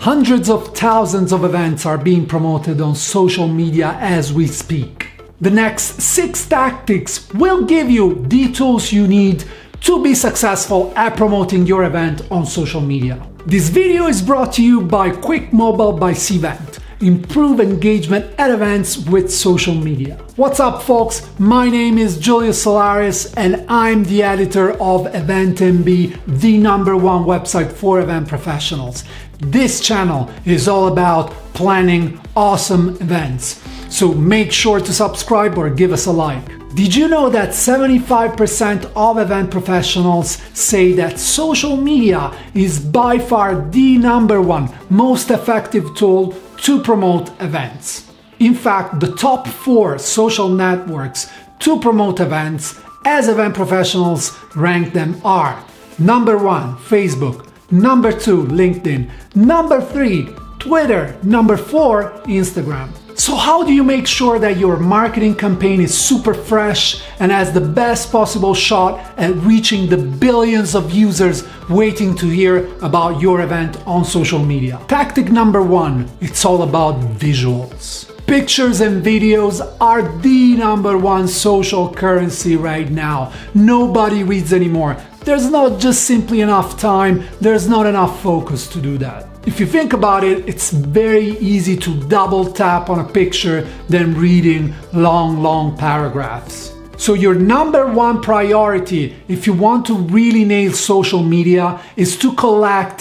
Hundreds of thousands of events are being promoted on social media as we speak. The next 6 tactics will give you the tools you need to be successful at promoting your event on social media. This video is brought to you by Quick Mobile by Cvent. Improve engagement at events with social media. What's up, folks? My name is Julius Solaris and I'm the editor of EventMB, the #1 website for event professionals. This channel is all about planning awesome events. So make sure to subscribe or give us a like. Did you know that 75% of event professionals say that social media is by far the #1 most effective tool to promote events? In fact, the top 4 social networks to promote events as event professionals rank them are: number 1, Facebook; number 2, LinkedIn; number 3, Twitter; number 4, Instagram. So how do you make sure that your marketing campaign is super fresh and has the best possible shot at reaching the billions of users waiting to hear about your event on social media? Tactic number 1, it's all about visuals. Pictures and videos are the #1 social currency right now. Nobody reads anymore. There's not just simply enough time, there's not enough focus to do that. If you think about it, it's very easy to double tap on a picture than reading long paragraphs. So your #1 priority, if you want to really nail social media, is to collect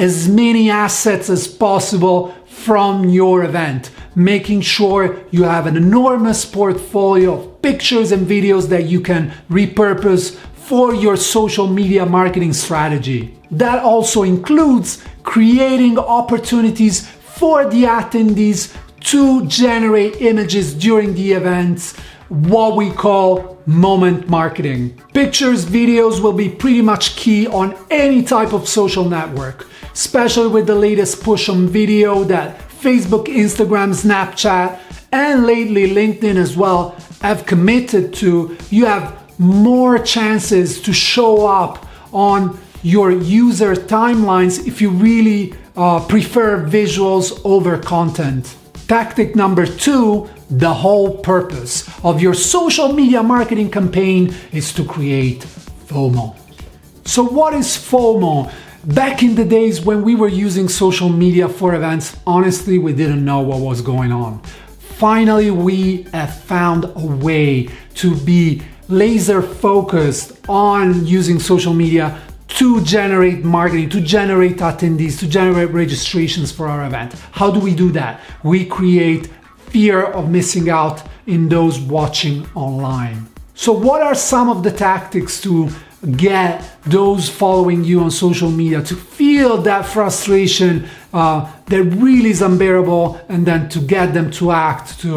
as many assets as possible from your event, making sure you have an enormous portfolio of pictures and videos that you can repurpose for your social media marketing strategy. That also includes creating opportunities for the attendees to generate images during the events, what we call moment marketing. Pictures, videos will be pretty much key on any type of social network, especially with the latest push on video that Facebook, Instagram, Snapchat, and lately LinkedIn as well have committed to. You have more chances to show up on your user timelines if you really prefer visuals over content. Tactic number 2, the whole purpose of your social media marketing campaign is to create FOMO. So what is FOMO? Back in the days when we were using social media for events, honestly, we didn't know what was going on. Finally, we have found a way to be laser focused on using social media to generate marketing, to generate attendees, to generate registrations for our event. How do we do that? We create fear of missing out in those watching online. So what are some of the tactics to get those following you on social media to feel that frustration that really is unbearable, and then to get them to act to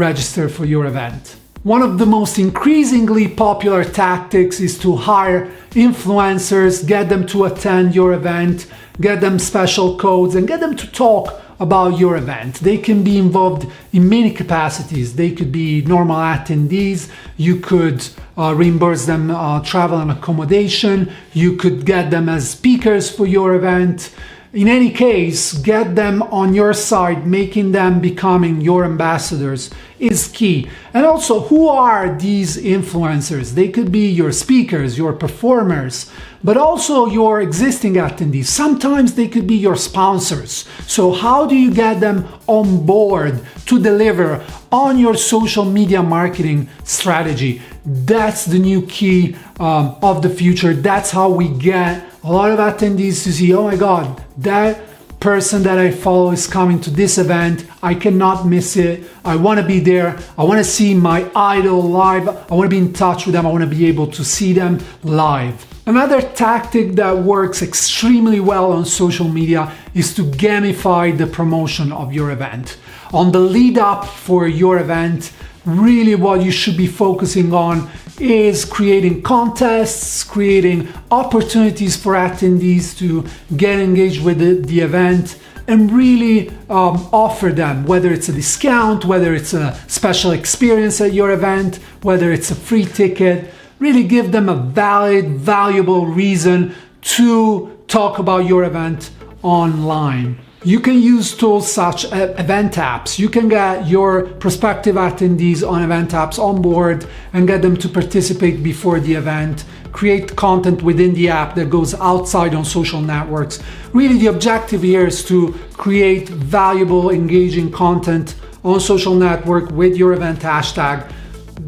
register for your event? One of the most increasingly popular tactics is to hire influencers, get them to attend your event, get them special codes, and get them to talk about your event. They can be involved in many capacities. They could be normal attendees, you could reimburse them travel and accommodation, you could get them as speakers for your event. In any case, get them on your side, making them becoming your ambassadors is key. And also, who are these influencers? They could be your speakers, your performers, but also your existing attendees. Sometimes they could be your sponsors. So how do you get them on board to deliver on your social media marketing strategy? That's the new key of the future. That's how we get a lot of attendees to see, oh my God, that person that I follow is coming to this event. I cannot miss it. I want to be there. I want to see my idol live. I want to be in touch with them. I want to be able to see them live. Another tactic that works extremely well on social media is to gamify the promotion of your event. On the lead up for your event, really what you should be focusing on is creating contests, creating opportunities for attendees to get engaged with the event, and really offer them, whether it's a discount, whether it's a special experience at your event, whether it's a free ticket, really give them a valuable reason to talk about your event online. You can use tools such as event apps. You can get your prospective attendees on event apps on board and get them to participate before the event. Create content within the app that goes outside on social networks. Really, the objective here is to create valuable, engaging content on social network with your event hashtag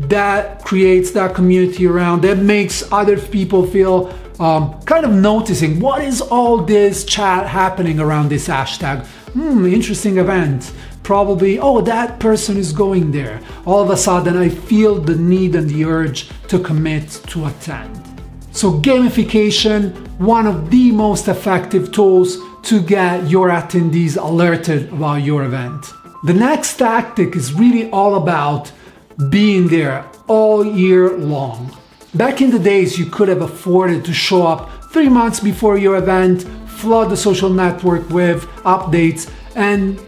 that creates that community around, that makes other people feel kind of noticing what is all this chat happening around this hashtag. Interesting event. Probably, oh, that person is going there. All of a sudden, I feel the need and the urge to commit to attend. So gamification, one of the most effective tools to get your attendees alerted about your event. The next tactic is really all about being there all year long. Back in the days, you could have afforded to show up 3 months before your event, flood the social network with updates, and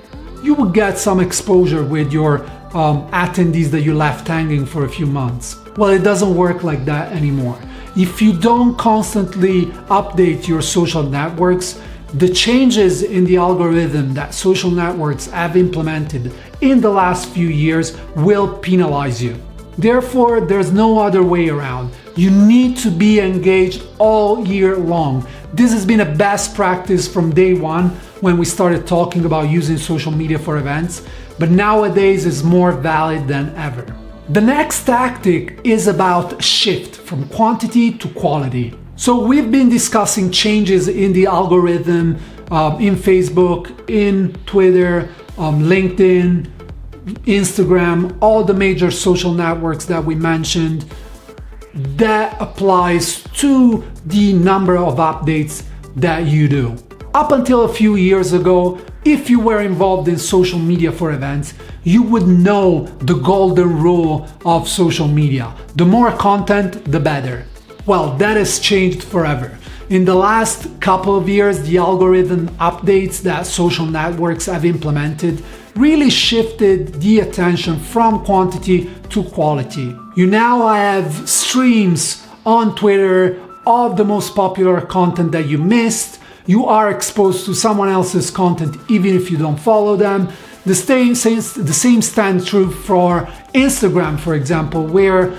you would get some exposure with your attendees that you left hanging for a few months. Well, it doesn't work like that anymore. If you don't constantly update your social networks, the changes in the algorithm that social networks have implemented in the last few years will penalize you. Therefore, there's no other way around. You need to be engaged all year long. This has been a best practice from day one when we started talking about using social media for events, but nowadays it's more valid than ever. The next tactic is about shift from quantity to quality. So we've been discussing changes in the algorithm in Facebook, in Twitter, LinkedIn, Instagram, all the major social networks that we mentioned. That applies to the number of updates that you do. Up until a few years ago, if you were involved in social media for events, you would know the golden rule of social media. The more content, the better. Well, that has changed forever. In the last couple of years, the algorithm updates that social networks have implemented really shifted the attention from quantity to quality. You now have streams on Twitter of the most popular content that you missed. You are exposed to someone else's content even if you don't follow them. The same stands true for Instagram, for example, where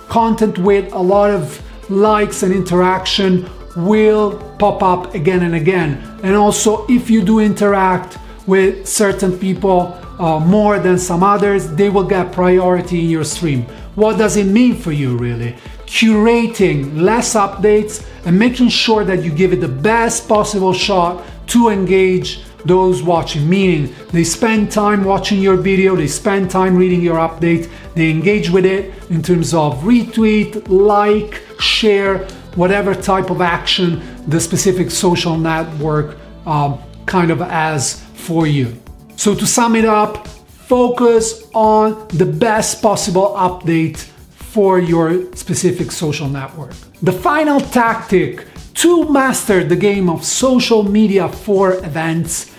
content with a lot of likes and interaction will pop up again and again. And also, if you do interact with certain people more than some others, they will get priority in your stream. What does it mean for you, really? Curating less updates and making sure that you give it the best possible shot to engage those watching, meaning they spend time watching your video, they spend time reading your update, they engage with it in terms of retweet, like, share, whatever type of action the specific social network kind of has for you. So to sum it up, focus on the best possible update for your specific social network. The final tactic to master the game of social media for events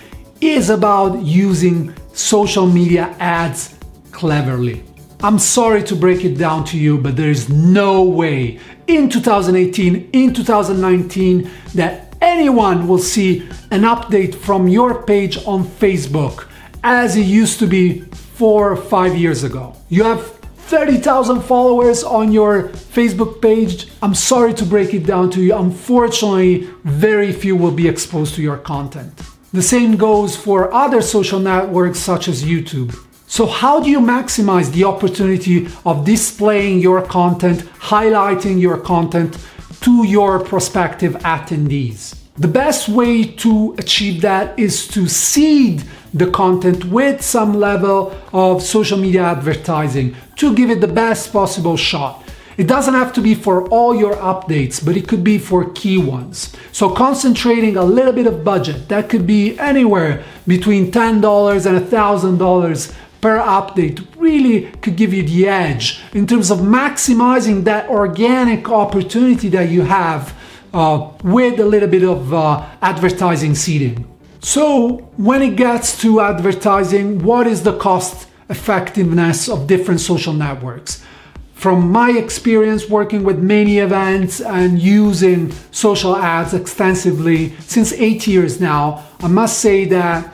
is about using social media ads cleverly. I'm sorry to break it down to you, but there is no way in 2018, in 2019 that anyone will see an update from your page on Facebook as it used to be 4 or 5 years ago. You have 30,000 followers on your Facebook page. I'm sorry to break it down to you. Unfortunately, very few will be exposed to your content. The same goes for other social networks such as YouTube. So how do you maximize the opportunity of displaying your content, highlighting your content to your prospective attendees? The best way to achieve that is to seed the content with some level of social media advertising to give it the best possible shot. It doesn't have to be for all your updates, but it could be for key ones. So concentrating a little bit of budget, that could be anywhere between $10 and $1,000 per update, really could give you the edge in terms of maximizing that organic opportunity that you have with a little bit of advertising seeding. So when it gets to advertising, what is the cost effectiveness of different social networks? From my experience working with many events and using social ads extensively since 8 years now, I must say that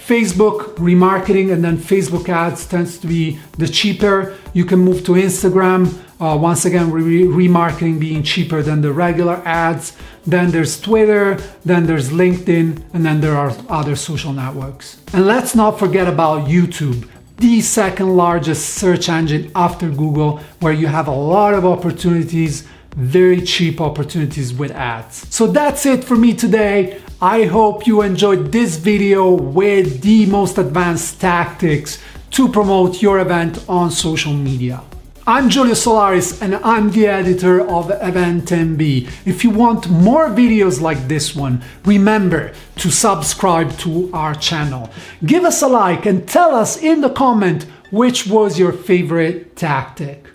Facebook remarketing and then Facebook ads tends to be the cheaper. You can move to Instagram, once again remarketing being cheaper than the regular ads. Then there's Twitter, then there's LinkedIn, and then there are other social networks. And let's not forget about YouTube, the second largest search engine after Google, where you have a lot of opportunities, very cheap opportunities with ads. So that's it for me today. I hope you enjoyed this video with the most advanced tactics to promote your event on social media. I'm Giulio Solaris and I'm the editor of EventMB. If you want more videos like this one, remember to subscribe to our channel. Give us a like and tell us in the comment which was your favorite tactic.